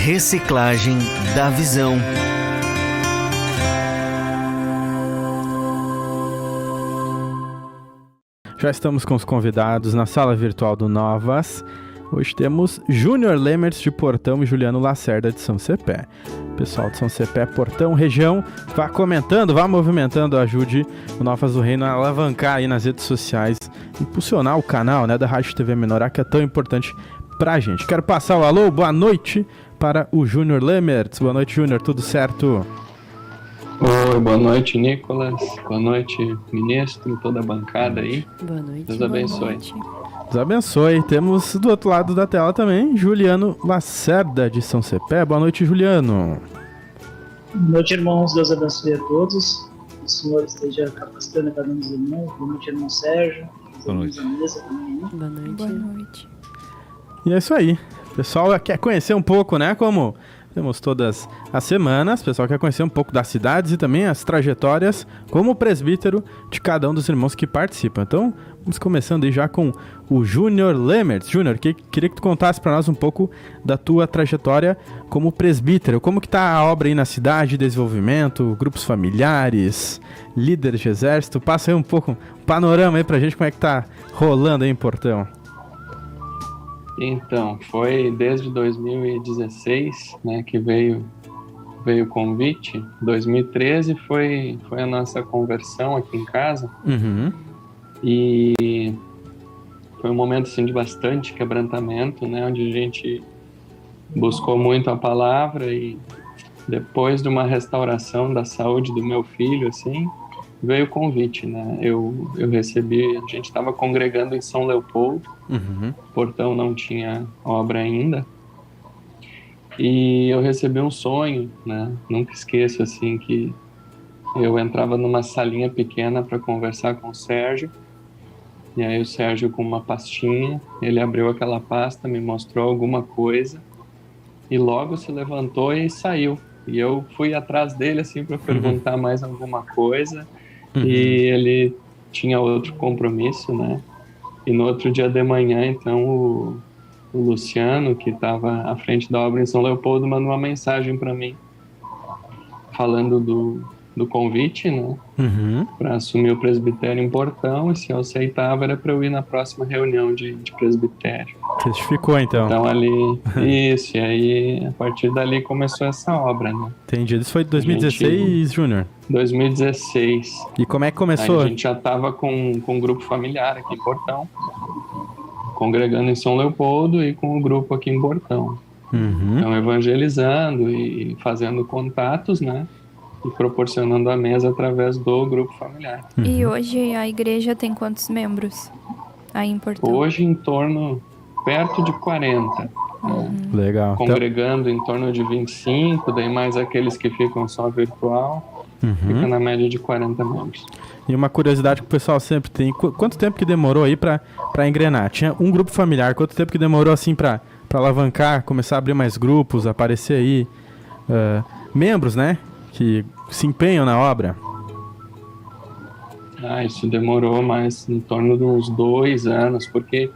Reciclagem da Visão. Já estamos com os convidados na sala virtual do Novas. Hoje temos Júnior Lemertz de Portão e Juliano Lacerda de São Cepé. Pessoal de São Cepé, Portão, região, vá comentando, vá movimentando, ajude o Novas do Reino a alavancar aí nas redes sociais, impulsionar o canal, né, da Rádio TV Menorá, que é tão importante pra gente. Quero passar o alô, boa noite para o Júnior Lemertz. Boa noite, Júnior, tudo certo? Oi, boa noite, Nicolas. Boa noite, ministro, toda a bancada aí. Boa noite. Deus abençoe. Deus abençoe. Temos do outro lado da tela também Juliano Lacerda de São Cepé. Boa noite, Juliano. Boa noite, irmãos. Deus abençoe a todos. O Senhor esteja capacitando cada um dos irmãos. Boa noite, irmão Sérgio. Boa noite. Boa noite. Boa noite. E é isso aí. O pessoal quer conhecer um pouco, né? Como temos todas as semanas, o pessoal quer conhecer um pouco das cidades e também as trajetórias como presbítero de cada um dos irmãos que participam. Então, vamos começando aí já com o Júnior Lemertz. Júnior, queria que tu contasse para nós um pouco da tua trajetória como presbítero. Como que tá a obra aí na cidade, desenvolvimento, grupos familiares, líderes de exército? Passa aí um pouco um panorama aí pra gente, como é que tá rolando aí em Portão. Então, foi desde 2016, né, que veio o convite. 2013 foi a nossa conversão aqui em casa. Uhum. E foi um momento assim de bastante quebrantamento, né, onde a gente buscou muito a palavra, e depois de uma restauração da saúde do meu filho, assim, veio o convite, né? Eu recebi, a gente estava congregando em São Leopoldo. Uhum. Portão não tinha obra ainda, e eu recebi um sonho, né? Nunca esqueço, assim, que eu entrava numa salinha pequena para conversar com o Sérgio, e aí o Sérgio, com uma pastinha, ele abriu aquela pasta, me mostrou alguma coisa e logo se levantou e saiu, e eu fui atrás dele, assim, para perguntar mais alguma coisa. E ele tinha outro compromisso, né? E no outro dia de manhã, então, o Luciano, que estava à frente da obra em São Leopoldo, mandou uma mensagem para mim, falando do convite, né? Para assumir o presbitério em Portão, e se eu aceitava era para eu ir na próxima reunião de presbitério. Testificou, então. Então ali, isso, e aí a partir dali começou essa obra, né? Entendi. Isso foi 2016, Júnior? 2016. E como é que começou? Aí a gente já estava com um grupo familiar aqui em Portão, congregando em São Leopoldo e com o grupo aqui em Portão. Então, evangelizando e fazendo contatos, né? E proporcionando a mesa através do grupo familiar. E hoje a igreja tem quantos membros aí em Portão? Hoje, em torno, perto de 40. Legal. Congregando em torno de 25, daí mais aqueles que ficam só virtual. Fica na média de 40 membros. E uma curiosidade que o pessoal sempre tem, quanto tempo que demorou aí pra engrenar? Tinha um grupo familiar, quanto tempo que demorou assim pra alavancar, começar a abrir mais grupos, aparecer aí membros, né, que se empenham na obra? Isso demorou mais em torno de uns 2 anos, porque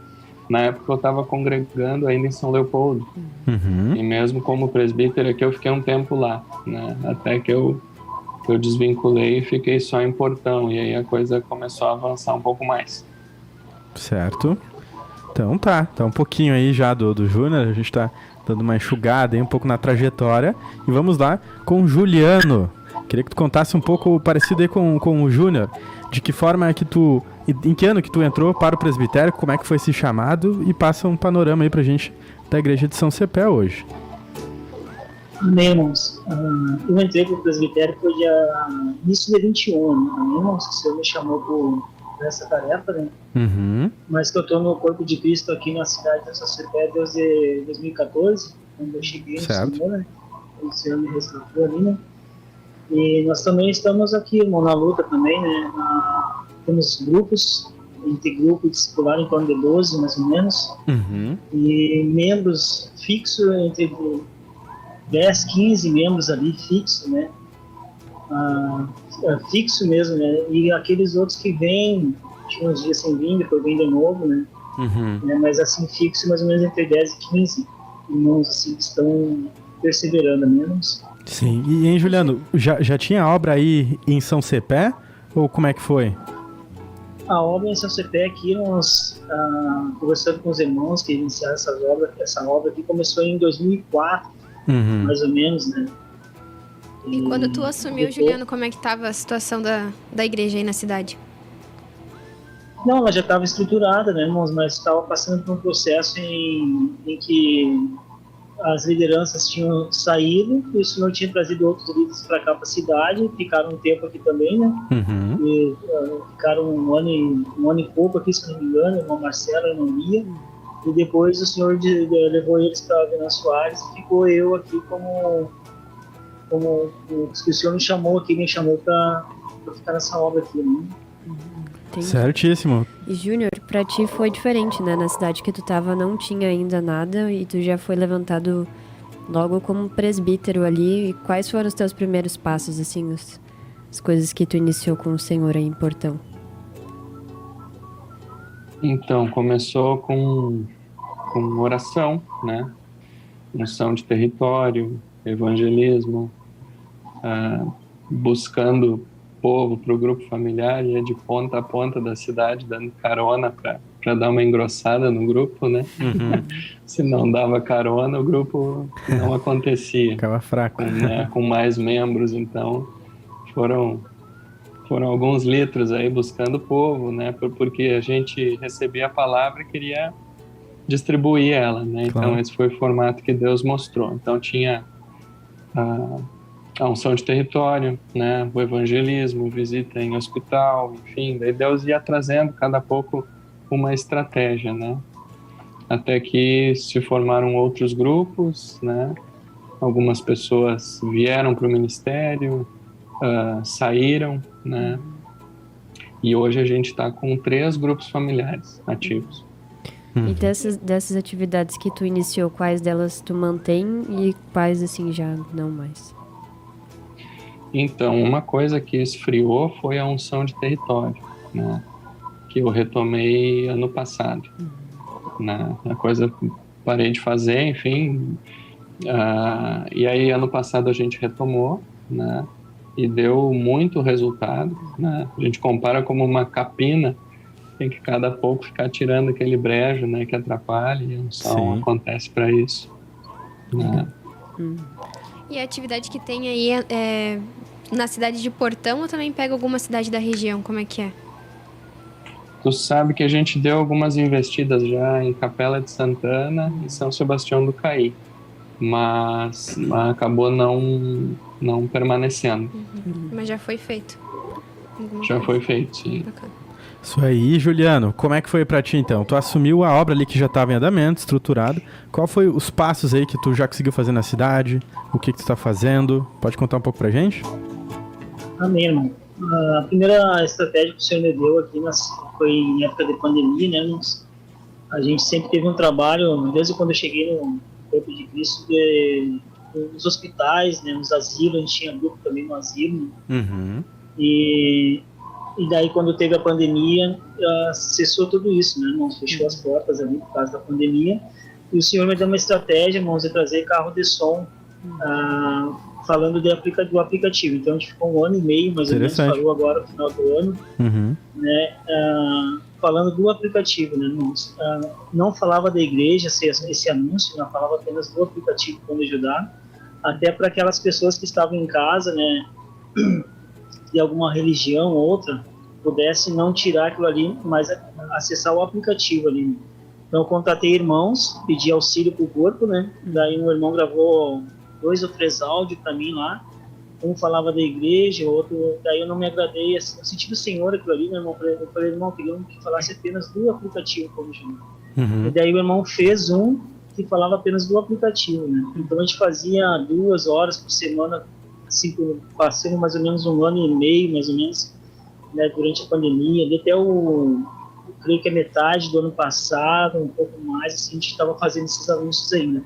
na época eu estava congregando ainda em São Leopoldo. E mesmo como presbítero aqui eu fiquei um tempo lá, né, até que eu desvinculei e fiquei só em Portão, e aí a coisa começou a avançar um pouco mais. Certo. Então tá um pouquinho aí já do Júnior, a gente tá dando uma enxugada aí um pouco na trajetória, e vamos lá com o Juliano. Queria que tu contasse um pouco parecido aí com o Júnior, de que forma é que em que ano que tu entrou para o presbitério, como é que foi esse chamado, e passa um panorama aí pra gente da igreja de São Cepé hoje. Amém, irmãos. Eu entrei para o presbitério foi início de 21, amém, irmãos? O Senhor me chamou por essa tarefa, né? Mas que eu estou no corpo de Cristo aqui na cidade de São Cepé desde 2014, quando eu cheguei no Senhor, né? O Senhor me resgatou ali, né? E nós também estamos aqui, irmão, na luta também, né? Temos grupos, entre grupo discipular em torno de 12, mais ou menos, e membros fixos entre 10, 15 membros ali fixo, né? Fixo mesmo, né? E aqueles outros que vêm, tinha uns dias sem vir, depois vem de novo, né? Mas assim, fixo mais ou menos entre 10 e 15 irmãos assim, que estão perseverando menos. Sim. E, hein, Juliano, já tinha obra aí em São Cepé? Ou como é que foi? A obra em São Cepé aqui, nós conversando com os irmãos que iniciaram essa obra aqui começou em 2004, mais ou menos, né? E quando tu assumiu, Juliano, como é que estava a situação da igreja aí na cidade? Não, ela já estava estruturada, né, irmãos, mas estava passando por um processo em que as lideranças tinham saído e o Senhor tinha trazido outros líderes para cá, para a cidade, ficaram um tempo aqui também, né? E, ficaram um ano e pouco aqui, se não me engano, a irmã Marcela, a irmã Mia, e depois o Senhor levou eles para Venâncio Soares e ficou eu aqui como o Senhor me chamou para ficar nessa obra aqui, né? Entendi. Certíssimo. E Júnior, pra ti foi diferente, né? Na cidade que tu tava não tinha ainda nada e tu já foi levantado logo como presbítero ali. E quais foram os teus primeiros passos, assim, as coisas que tu iniciou com o Senhor aí em Portão? Então, começou com oração, né? Unção de território, evangelismo, buscando povo para o grupo familiar, ia de ponta a ponta da cidade, dando carona para dar uma engrossada no grupo, né? Se não dava carona, o grupo não acontecia. Ficava fraco. Com mais membros, então foram alguns litros aí buscando o povo, né? Porque a gente recebia a palavra e queria distribuir ela, né? Claro. Então esse foi o formato que Deus mostrou. Então tinha a unção de território, né, o evangelismo, visita em hospital, enfim, daí Deus ia trazendo cada pouco uma estratégia, né, até que se formaram outros grupos, né, algumas pessoas vieram para o ministério, saíram, né, e hoje a gente está com 3 grupos familiares ativos. E dessas atividades que tu iniciou, quais delas tu mantém e quais, assim, já não mais? Então, uma coisa que esfriou foi a unção de território, né? Que eu retomei ano passado. Né? A coisa parei de fazer, enfim. E aí, ano passado, a gente retomou, né? E deu muito resultado, né? A gente compara como uma capina, tem que cada pouco ficar tirando aquele brejo, né? Que atrapalha, e a unção acontece para isso. Né? E a atividade que tem aí é na cidade de Portão ou também pega alguma cidade da região? Como é que é? Tu sabe que a gente deu algumas investidas já em Capela de Santana e São Sebastião do Caí, mas acabou não permanecendo. Mas já foi feito? Já foi feito, sim. Bacana. Isso aí, Juliano, como é que foi pra ti então? Tu assumiu a obra ali que já estava em andamento, estruturada. Qual foi os passos aí que tu já conseguiu fazer na cidade? O que tu tá fazendo? Pode contar um pouco pra gente? Amém, irmão. A primeira estratégia que o Senhor me deu aqui foi em época de pandemia, né? A gente sempre teve um trabalho, desde quando eu cheguei no Corpo de Cristo, nos hospitais, né? Nos asilos, a gente tinha grupo também no asilo. E daí, quando teve a pandemia, cessou tudo isso, né, irmãos? Fechou as portas ali por causa da pandemia. E o Senhor me deu uma estratégia, irmãos, de trazer carro de som, falando do aplicativo. Então, a gente ficou 1 ano e meio, mais ou menos, falou agora no final do ano, né, falando do aplicativo, né, irmãos? Não falava da igreja, esse anúncio, não falava apenas do aplicativo para ajudar, até para aquelas pessoas que estavam em casa, né, de alguma religião ou outra, pudesse não tirar aquilo ali, mas acessar o aplicativo ali. Então, eu contatei irmãos, pedi auxílio para o corpo, né? Daí um irmão gravou 2 ou 3 áudios para mim lá. Um falava da igreja, o outro... Daí eu não me agradei, assim, eu senti do Senhor aquilo ali, meu irmão. Eu falei, irmão, eu queria que falasse apenas do aplicativo como Júnior. E daí o irmão fez um que falava apenas do aplicativo, né? Então, a gente fazia 2 horas por semana, assim, passando mais ou menos 1 ano e meio, mais ou menos, né, durante a pandemia, até creio que a metade do ano passado, um pouco mais, assim, a gente estava fazendo esses anúncios ainda.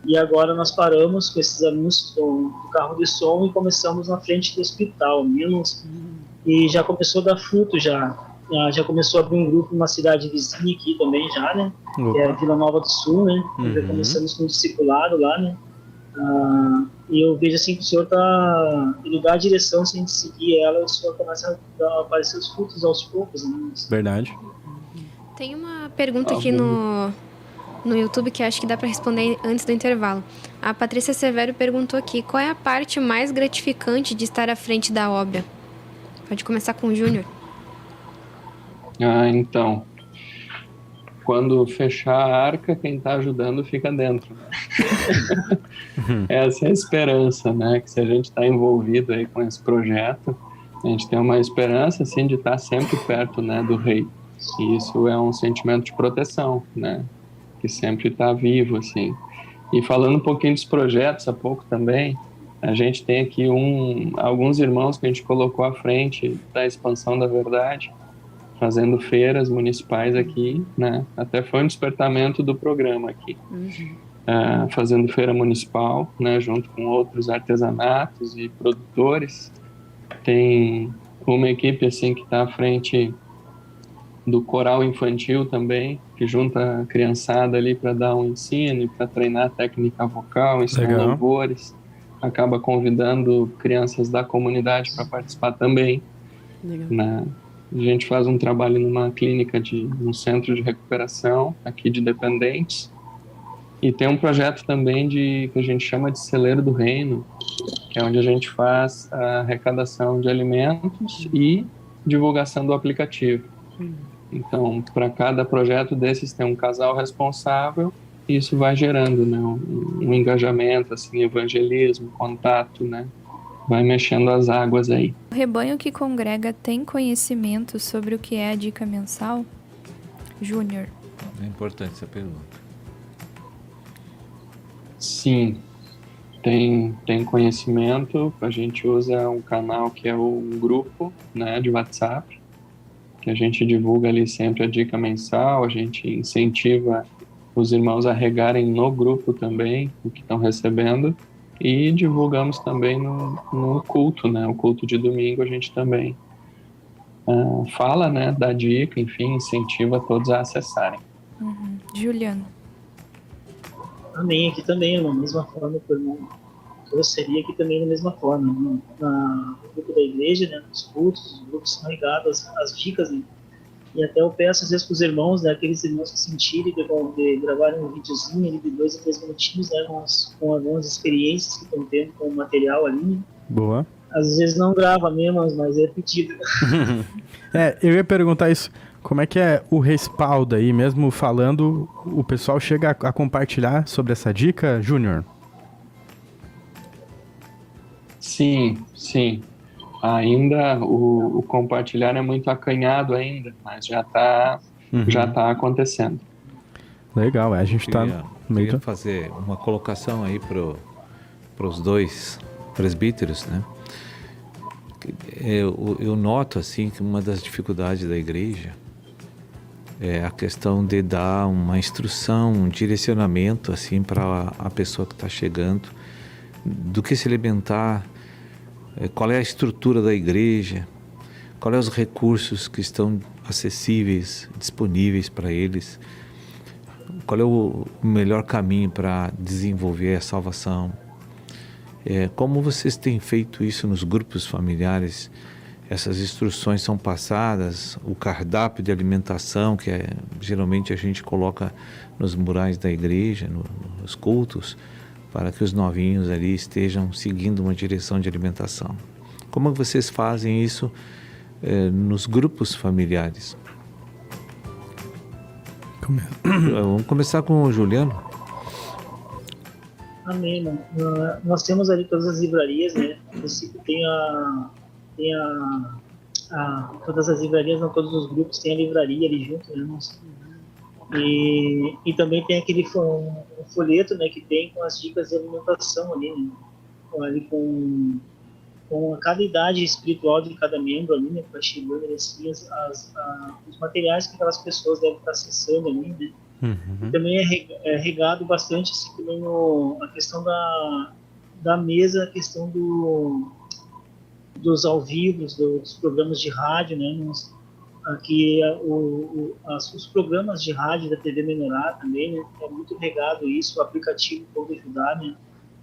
E agora nós paramos com esses anúncios do carro de som e começamos na frente do hospital, menos, e já começou a dar fruto já começou a abrir um grupo numa cidade vizinha aqui também já, né, que é Vila Nova do Sul, né, já começamos com um discipulado lá, né, E eu vejo assim que o senhor ele dá a direção, se a gente seguir ela, o senhor começa a aparecer os frutos aos poucos, né? Verdade. Tem uma pergunta aqui no YouTube que eu acho que dá para responder antes do intervalo. A Patrícia Severo perguntou aqui, qual é a parte mais gratificante de estar à frente da obra? Pode começar com o Júnior. Então, quando fechar a arca, quem está ajudando fica dentro. Essa é a esperança, né? Que se a gente está envolvido aí com esse projeto, a gente tem uma esperança, assim, de estar sempre perto, né, do rei. E isso é um sentimento de proteção, né? Que sempre está vivo, assim. E falando um pouquinho dos projetos há pouco também, a gente tem aqui alguns irmãos que a gente colocou à frente da expansão da verdade, fazendo feiras municipais aqui, né? Até foi um despertamento do programa aqui. Fazendo feira municipal, né? Junto com outros artesanatos e produtores. Tem uma equipe assim que está à frente do coral infantil também, que junta a criançada ali para dar um ensino, para treinar técnica vocal, ensinar louvores. Acaba convidando crianças da comunidade para participar também. Legal. A gente faz um trabalho numa clínica num centro de recuperação aqui de dependentes. E tem um projeto também que a gente chama de Celeiro do Reino, que é onde a gente faz a arrecadação de alimentos e divulgação do aplicativo. Então, para cada projeto desses tem um casal responsável e isso vai gerando, né, um engajamento, assim, evangelismo, contato, né? Vai mexendo as águas aí. O rebanho que congrega tem conhecimento sobre o que é a dica mensal? Júnior. É importante essa pergunta. Sim, tem conhecimento. A gente usa um canal que é um grupo, né, de WhatsApp, que a gente divulga ali sempre a dica mensal, a gente incentiva os irmãos a regarem no grupo também o que estão recebendo e divulgamos também no culto, né? O culto de domingo a gente também fala, né, da dica, enfim, incentiva todos a acessarem. Juliano. Amém, aqui também, da mesma forma que o irmão seria aqui também da mesma forma. No grupo da igreja, né, nos cultos, os grupos são regados às dicas, né? E até eu peço às vezes para os irmãos, né, aqueles irmãos que sentirem de gravarem um videozinho ali de 2 a 3 minutinhos, né, com algumas experiências que estão tendo com o material ali. Né? Boa. Às vezes não grava mesmo, mas é pedido. Eu ia perguntar isso. Como é que é o respaldo aí, mesmo falando, o pessoal chega a compartilhar sobre essa dica, Júnior? Sim. Ainda o compartilhar é muito acanhado ainda, mas já tá acontecendo. Legal, a gente está... Queria fazer uma colocação aí para os dois presbíteros, né? Eu noto assim que uma das dificuldades da igreja é a questão de dar uma instrução, um direcionamento assim para a pessoa que está chegando, do que se alimentar, qual é a estrutura da igreja, quais os recursos que estão acessíveis, disponíveis para eles, qual é o melhor caminho para desenvolver a salvação. Como vocês têm feito isso nos grupos familiares? Essas instruções são passadas, o cardápio de alimentação, que geralmente a gente coloca nos murais da igreja, nos cultos, para que os novinhos ali estejam seguindo uma direção de alimentação. Como vocês fazem isso nos grupos familiares? Vamos começar com o Juliano. Amém, mano. Nós temos ali todas as livrarias, né? No princípio todas as livrarias, não todos os grupos têm a livraria ali junto, né, irmãos? E também tem aquele folheto, né, que tem com as dicas de alimentação ali, né? Ali com cada idade espiritual de cada membro ali, né, para chegar assim, os materiais que aquelas pessoas devem estar acessando ali, né? E também é regado bastante assim, também a questão da mesa, a questão dos ao vivo, dos programas de rádio, né? Aqui os programas de rádio da TV Menorá também, né? É muito regado isso, o aplicativo pode ajudar, né?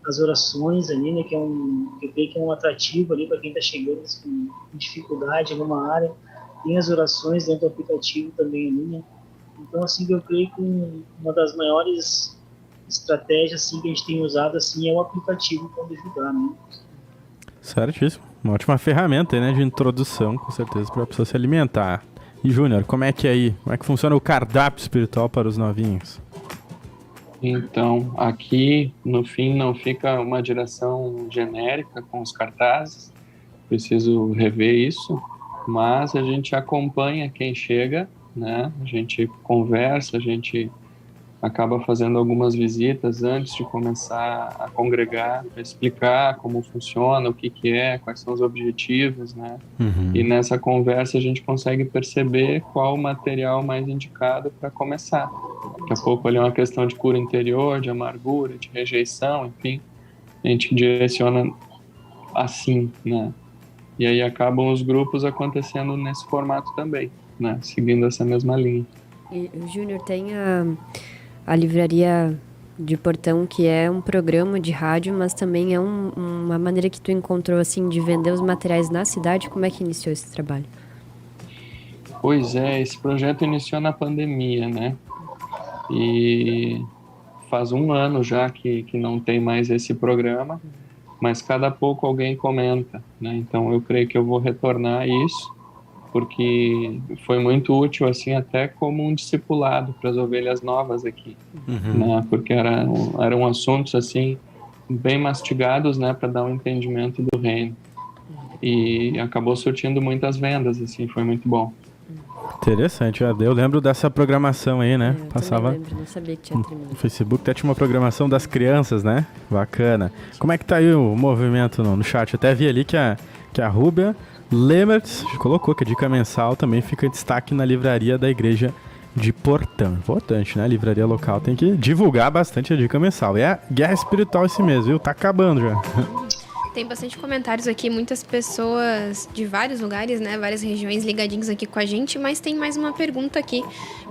as orações ali, né, que eu creio que é um atrativo ali para quem está chegando com dificuldade em alguma área. Tem as orações dentro do aplicativo também ali, né? Então, assim, eu creio que uma das maiores estratégias assim, que a gente tem usado assim, é o aplicativo para ajudar, né? Certíssimo. Uma ótima ferramenta aí, né, de introdução, com certeza, para a pessoa se alimentar. E, Júnior, como é que é aí? Como é que funciona o cardápio espiritual para os novinhos? Então, aqui, no fim, não fica uma direção genérica com os cartazes. Preciso rever isso. Mas a gente acompanha quem chega, né? A gente conversa, a gente acaba fazendo algumas visitas antes de começar a congregar, para explicar como funciona, o que é, quais são os objetivos, né? E nessa conversa a gente consegue perceber qual o material mais indicado para começar. Daqui a pouco ali é uma questão de cura interior, de amargura, de rejeição, enfim. A gente direciona assim, né? E aí acabam os grupos acontecendo nesse formato também, né? Seguindo essa mesma linha. E o Júnior tem a livraria de Portão, que é um programa de rádio, mas também é uma maneira que tu encontrou, assim, de vender os materiais na cidade. Como é que iniciou esse trabalho? Pois é, esse projeto iniciou na pandemia, né? E faz 1 ano já que não tem mais esse programa, mas cada pouco alguém comenta, né? Então eu creio que eu vou retornar isso, porque foi muito útil, assim, até como um discipulado para as ovelhas novas aqui, né? Porque eram assuntos, assim, bem mastigados, né? Para dar um entendimento do reino. E acabou surtindo muitas vendas, assim, foi muito bom. Interessante, eu lembro dessa programação aí, né? Eu Passava lembro, não sabia que tinha terminado. no Facebook, até tinha uma programação das crianças, né? Bacana. Como é que tá aí o movimento no chat? Até vi ali que a Rúbia Lemertz colocou que a dica mensal também fica em destaque na livraria da igreja de Portão. Importante, né? A livraria local tem que divulgar bastante a dica mensal. E é guerra espiritual esse mês, viu? Tá acabando já. Tem bastante comentários aqui, muitas pessoas de vários lugares, né, várias regiões ligadinhos aqui com a gente, mas tem mais uma pergunta aqui.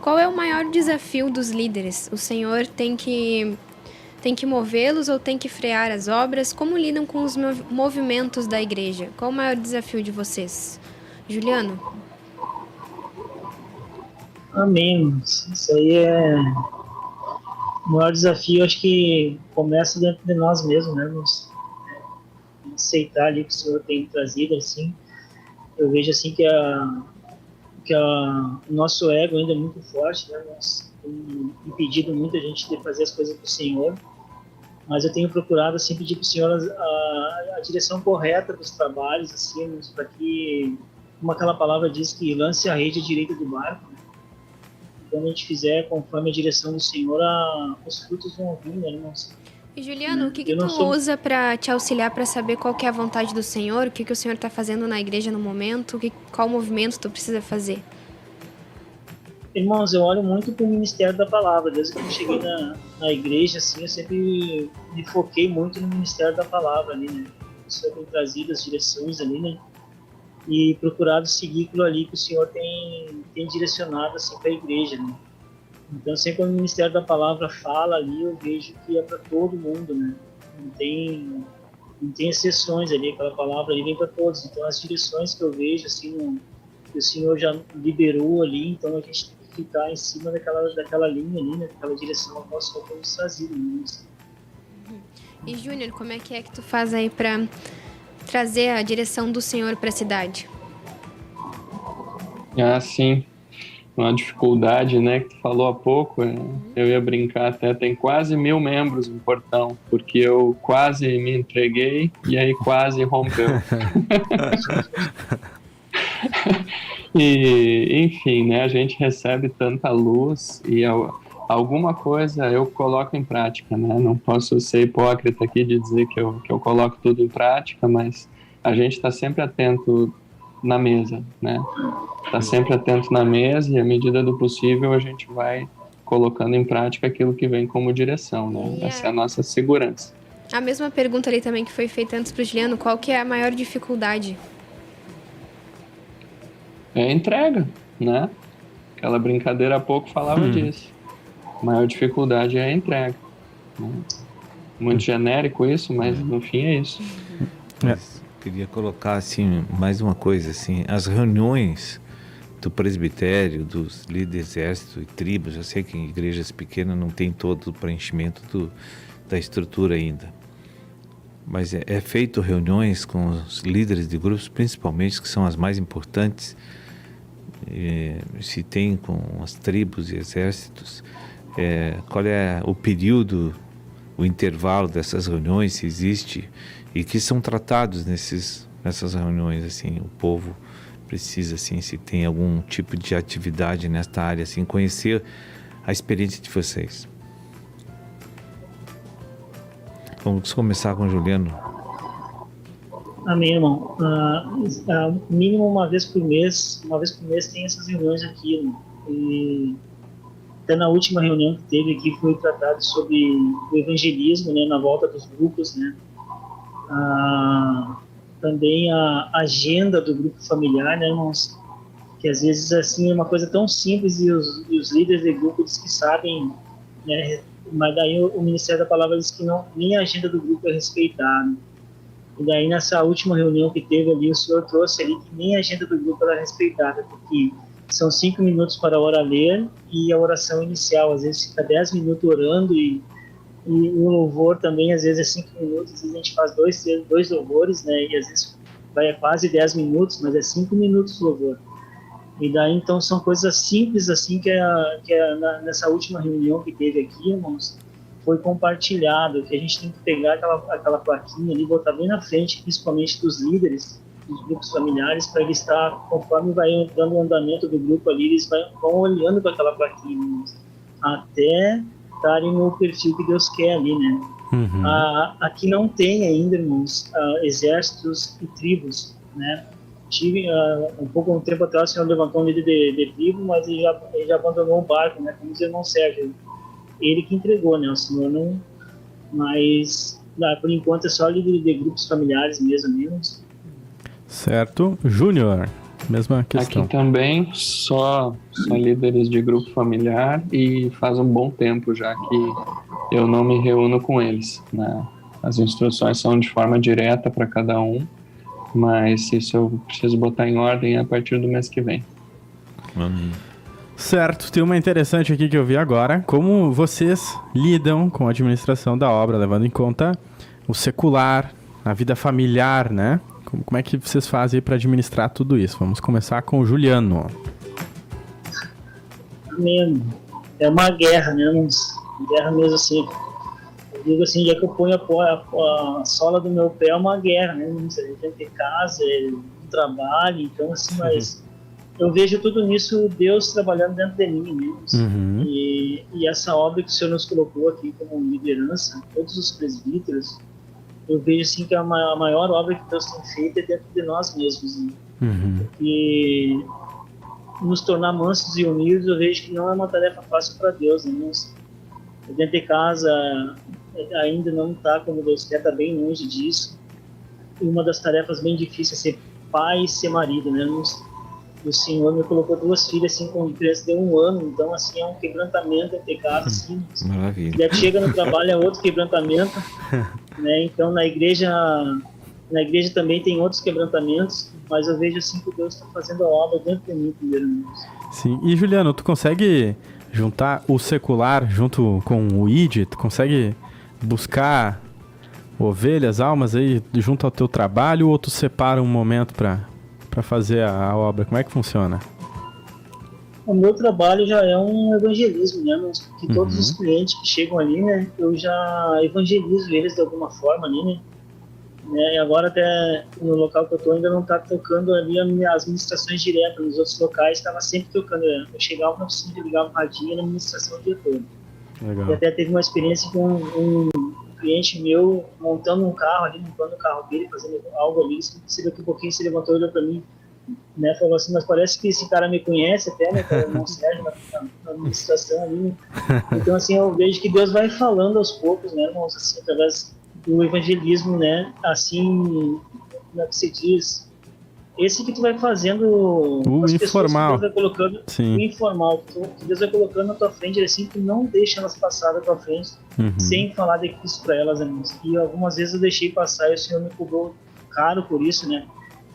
Qual é o maior desafio dos líderes? O Senhor tem que movê-los ou tem que frear as obras? Como lidam com os movimentos da igreja? Qual o maior desafio de vocês? Juliano? Amém. Isso aí é o maior desafio, acho que começa dentro de nós mesmos, né? Aceitar ali que o Senhor tem trazido, assim. Eu vejo assim que o nosso ego ainda é muito forte, né? Nós temos impedido muito a gente de fazer as coisas para o Senhor, mas eu tenho procurado assim pedir para o Senhor a direção correta dos trabalhos, assim, para que, como aquela palavra diz, que lance a rede à direita do barco, né? Quando a gente fizer conforme a direção do Senhor, os frutos vão vir, né, irmãos? E Juliano, o que tu usa para te auxiliar para saber qual que é a vontade do Senhor? O que o Senhor está fazendo na igreja no momento? Qual movimento tu precisa fazer? Irmãos, eu olho muito para o ministério da palavra. Desde que eu cheguei na igreja, assim, eu sempre me foquei muito no ministério da palavra ali, né? O Senhor tem trazido as direções ali, né? E procurado seguir aquilo ali que o Senhor tem direcionado assim para a igreja, né? Então, sempre quando o Ministério da Palavra fala ali, eu vejo que é para todo mundo, né? Não tem exceções ali, aquela palavra ali vem para todos. Então, as direções que eu vejo, assim, que o Senhor já liberou ali, então a gente tem que ficar em cima daquela linha ali, né? Daquela direção ao qual o Senhor tem nos trazido. Né? E, Júnior, como é que tu faz aí para trazer a direção do Senhor para a cidade? Sim. Uma dificuldade, né, que tu falou há pouco, eu ia brincar até, tem quase 1000 membros no Portão, porque eu quase me entreguei e aí quase rompeu. E, enfim, né, a gente recebe tanta luz e alguma coisa eu coloco em prática, né, não posso ser hipócrita aqui de dizer que eu coloco tudo em prática, mas a gente está sempre atento na mesa, né? Tá sempre atento na mesa e, à medida do possível, a gente vai colocando em prática aquilo que vem como direção, né? Essa é a nossa segurança. A mesma pergunta ali também que foi feita antes pro Juliano, qual que é a maior dificuldade? É a entrega, né? Aquela brincadeira há pouco falava disso. A maior dificuldade é a entrega, né? muito genérico isso, mas no fim é isso. Queria colocar assim mais uma coisa assim, as reuniões do presbitério, dos líderes exército e tribos, eu sei que em igrejas pequenas não tem todo o preenchimento da estrutura ainda, mas é feito reuniões com os líderes de grupos, principalmente que são as mais importantes, se tem com as tribos e exércitos, qual é o período, o intervalo dessas reuniões, se existe, e que são tratados nessas reuniões, assim, o povo precisa, assim, se tem algum tipo de atividade nesta área, assim, conhecer a experiência de vocês. Vamos começar com o Juliano. Amém, irmão. Mínimo uma vez por mês tem essas reuniões aqui, né? E até na última reunião que teve aqui foi tratado sobre o evangelismo, né, na volta dos grupos, né? Também a agenda do grupo familiar, né, irmãos? Que às vezes assim é uma coisa tão simples e os líderes de grupo diz que sabem, né? Mas daí o Ministério da Palavra diz que nem a agenda do grupo é respeitada. E daí nessa última reunião que teve ali, o senhor trouxe ali que nem a agenda do grupo era respeitada, porque são 5 minutos para a hora ler e a oração inicial, às vezes fica 10 minutos orando e o louvor também, às vezes é 5 minutos, às vezes a gente faz dois louvores, né, e às vezes vai a quase 10 minutos, mas é 5 minutos o louvor. E daí, então, são coisas simples, assim, nessa última reunião que teve aqui, irmãos, foi compartilhado, que a gente tem que pegar aquela plaquinha ali, botar bem na frente, principalmente dos líderes, dos grupos familiares, para eles estar, conforme vai dando o andamento do grupo ali, eles vão olhando para aquela plaquinha, irmãos, até estarem no perfil que Deus quer ali, né? Uhum. Aqui não tem ainda, irmãos, exércitos e tribos, né? Tive, um tempo atrás, o senhor levantou um líder de tribo, mas ele já abandonou o barco, né? Como diz o irmão Sérgio. Ele que entregou, né? O senhor não... Mas, por enquanto, é só líder de grupos familiares mesmo. Certo. Júnior, mesma questão. Aqui também, só líderes de grupo familiar e faz um bom tempo já que eu não me reúno com eles, né? As instruções são de forma direta para cada um, mas isso eu preciso botar em ordem a partir do mês que vem. Certo, tem uma interessante aqui que eu vi agora. Como vocês lidam com a administração da obra, levando em conta o secular, a vida familiar, né? Como é que vocês fazem para administrar tudo isso? Vamos começar com o Juliano. É uma guerra, né? Uma guerra mesmo assim. Eu digo assim, já que eu ponho a sola do meu pé é uma guerra, né? A gente tem que ter casa, trabalho, então assim, mas eu vejo tudo nisso, Deus trabalhando dentro de mim mesmo. Uhum. E essa obra que o Senhor nos colocou aqui como liderança, todos os presbíteros, eu vejo assim que a maior obra que Deus tem feito é dentro de nós mesmos. Né? Uhum. E nos tornar mansos e humildes, eu vejo que não é uma tarefa fácil para Deus, né? Dentro de casa ainda não está como Deus quer, está bem longe disso. E uma das tarefas bem difíceis é ser pai e ser marido, né? O Senhor me colocou 2 filhas assim com criança de 1 ano, então assim é um quebrantamento entre casa, assim. Maravilha. E aí chega no trabalho é outro quebrantamento, né? Então na igreja também tem outros quebrantamentos, mas eu vejo assim que Deus está fazendo a obra dentro de mim primeiro. Sim. E Juliano, tu consegue juntar o secular junto com o ID? Tu consegue buscar ovelhas, almas aí junto ao teu trabalho, ou tu separa um momento para fazer a obra? Como é que funciona? O meu trabalho já é um evangelismo, né? Porque todos os clientes que chegam ali, né, eu já evangelizo eles de alguma forma ali, né? E agora até no local que eu tô ainda não tá tocando ali as ministrações diretas, nos outros locais estava sempre tocando. Eu chegava na oficina, ligava o radinho na ministração o dia todo. Legal. E até teve uma experiência com um cliente meu montando um carro ali, limpando o carro dele, fazendo algo ali. Você daqui a pouquinho se levantou e olhou para mim, né? Falou assim, mas parece que esse cara me conhece até, né? Que é o irmão Sérgio na administração ali. Né? Então assim, eu vejo que Deus vai falando aos poucos, né, irmãos, assim, através do evangelismo, né? Assim, como é que se diz? Esse que tu vai fazendo o as pessoas informal. que Deus vai colocando, Sim. o informal, que Deus vai colocando na tua frente, assim, tu não deixa elas passar da tua frente sem falar de Cristo para elas, irmãos. E algumas vezes eu deixei passar e o Senhor me cobrou caro por isso, né?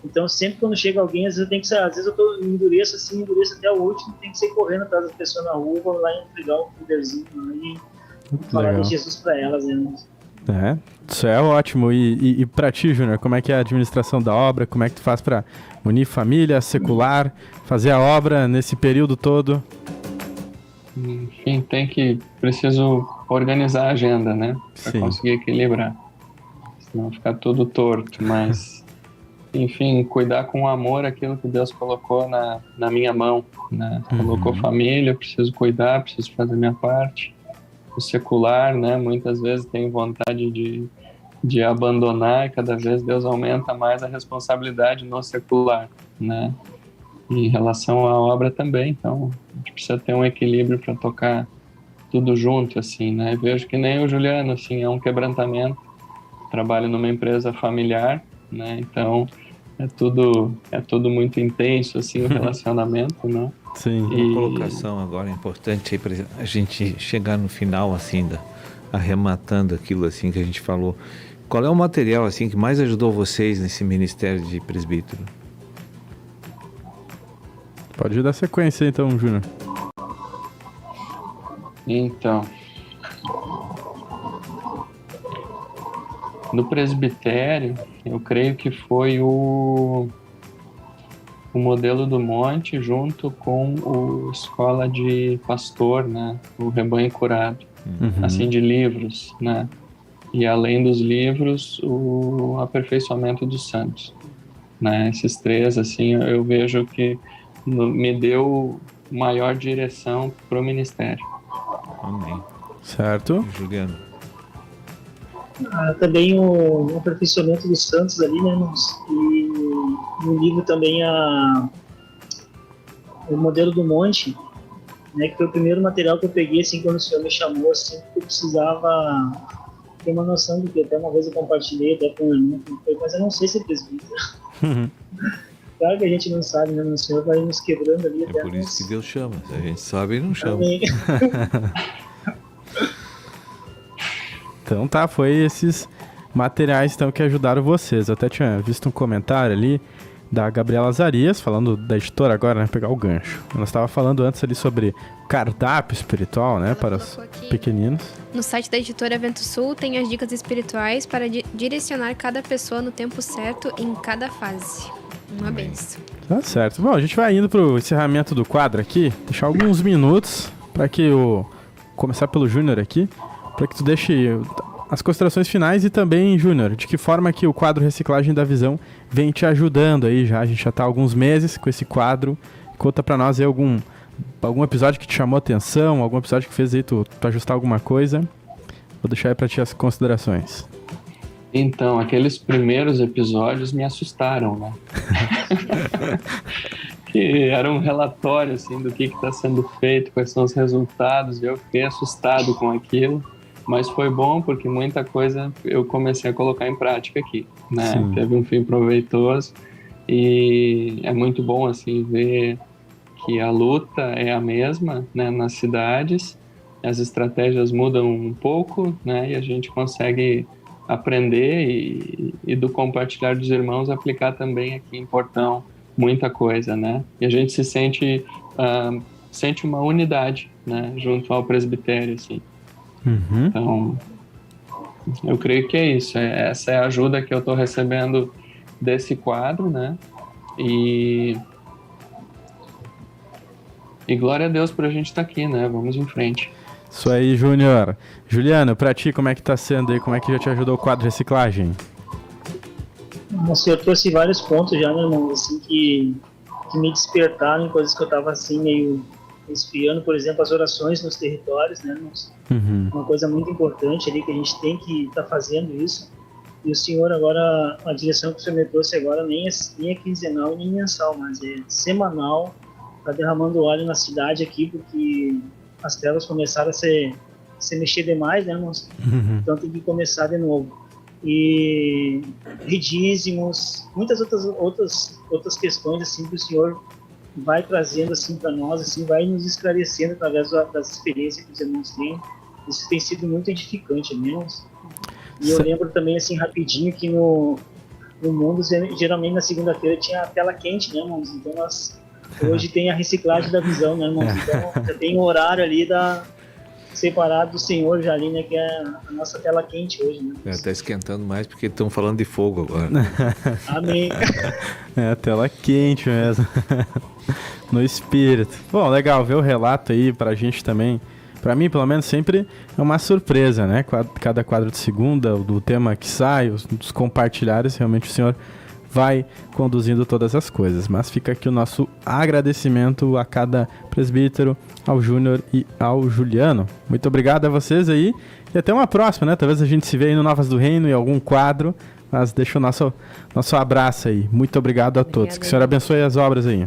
Então sempre quando chega alguém, às vezes eu tenho que sair, às vezes eu endureço até o último, tem que sair correndo atrás das pessoas na rua, vou lá entregar um poderzinho e falar de Jesus para elas, irmãos. Isso é ótimo. E pra ti, Júnior, como é que é a administração da obra? Como é que tu faz pra unir família, secular, fazer a obra nesse período todo? Enfim, preciso organizar a agenda, né? Pra conseguir equilibrar. Senão fica tudo torto, mas... Enfim, cuidar com amor aquilo que Deus colocou na minha mão, né? Colocou família, preciso cuidar, preciso fazer minha parte. O secular, né? Muitas vezes tenho vontade de abandonar e cada vez Deus aumenta mais a responsabilidade no secular, né? E em relação à obra também, então a gente precisa ter um equilíbrio para tocar tudo junto, assim, né? Vejo que nem o Juliano, assim, é um quebrantamento. Trabalho numa empresa familiar, né? Então é tudo muito intenso, assim, o relacionamento, né? Sim. Uma colocação agora importante aí para a gente chegar no final, assim, arrematando aquilo, assim, que a gente falou. Qual é o material, assim, que mais ajudou vocês nesse ministério de presbítero? Pode dar sequência, então, Júnior. Então, no presbitério, eu creio que foi o modelo do monte junto com o escola de pastor, né? O rebanho curado, assim, de livros, né? E além dos livros, o aperfeiçoamento dos santos, né? Esses três, assim, eu vejo que me deu maior direção para o ministério. Amém. Certo. Juliano. Também o aperfeiçoamento dos santos ali, né, irmãos? E no livro também o modelo do monte, né, que foi o primeiro material que eu peguei, assim, quando o Senhor me chamou, assim, que eu precisava ter uma noção do que até uma vez eu compartilhei até com o irmão, mas eu não sei se é presbítero. Claro que a gente não sabe, né? O Senhor vai nos quebrando ali. É por isso que Deus chama. Se a gente sabe, Ele não chama. Então tá, foi esses materiais então que ajudaram vocês. Eu até tinha visto um comentário ali da Gabriela Zarias, falando da editora agora, né? Pegar o gancho. Ela estava falando antes ali sobre cardápio espiritual, né? Para os pequeninos. No site da editora Vento Sul tem as dicas espirituais para direcionar cada pessoa no tempo certo em cada fase. Uma benção. Tá certo. Bom, a gente vai indo pro encerramento do quadro aqui. Deixar alguns minutos para que começar pelo Júnior aqui, para que tu deixe as considerações finais e também, Júnior, de que forma que o quadro Reciclagem da Visão vem te ajudando aí já. A gente já tá há alguns meses com esse quadro. Conta para nós aí algum episódio que te chamou a atenção, algum episódio que fez aí tu ajustar alguma coisa. Vou deixar aí para ti as considerações. Então, aqueles primeiros episódios me assustaram, né? Que era um relatório, assim, do que está sendo feito, quais são os resultados, e eu fiquei assustado com aquilo, mas foi bom porque muita coisa eu comecei a colocar em prática aqui, né? Sim. Teve um fim proveitoso e é muito bom, assim, ver que a luta é a mesma, né, nas cidades, as estratégias mudam um pouco, né, e a gente consegue aprender e do compartilhar dos irmãos aplicar também aqui em Portão muita coisa, né? E a gente se sente uma unidade, né? Junto ao presbitério, assim. Então, eu creio que é isso. Essa é a ajuda que eu estou recebendo desse quadro, né? E glória a Deus por a gente estar aqui, né? Vamos em frente. Isso aí, Júnior. Juliano, pra ti, como é que tá sendo aí? Como é que já te ajudou o quadro Reciclagem? O Senhor trouxe vários pontos já, né, irmão? Assim, que me despertaram em coisas que eu tava, assim, meio esfriando. Por exemplo, as orações nos territórios, né, irmãos? Uma coisa muito importante ali, que a gente tem que estar fazendo isso. E o Senhor agora, a direção que o Senhor me trouxe agora, nem é quinzenal e nem mensal, mas é semanal. Tá derramando óleo na cidade aqui, porque as trevas começaram a se mexer demais, né, irmãos? Então tem que começar de novo. e dízimos, muitas outras questões assim que o Senhor vai trazendo assim para nós, assim, vai nos esclarecendo através das experiências que os irmãos têm. Isso tem sido muito edificante, irmãos. E eu lembro também assim rapidinho que no mundo geralmente na segunda-feira tinha a tela quente, né, irmãos? Então hoje tem a reciclagem da visão, né, irmãos? Então já tem um horário ali separado do Senhor já ali, né, que é a nossa tela quente hoje, né? Tá esquentando mais porque estão falando de fogo agora. Amém. É a tela quente mesmo. No espírito. Bom, legal ver o relato aí pra gente também. Pra mim, pelo menos, sempre é uma surpresa, né? Cada quadro de segunda, do tema que sai, os compartilhares, realmente o Senhor vai conduzindo todas as coisas. Mas fica aqui o nosso agradecimento a cada presbítero, ao Júnior e ao Juliano. Muito obrigado a vocês aí e até uma próxima, né? Talvez a gente se veja aí no Novas do Reino, em algum quadro, mas deixa o nosso abraço aí. Muito obrigado a todos. Que o Senhor abençoe as obras aí.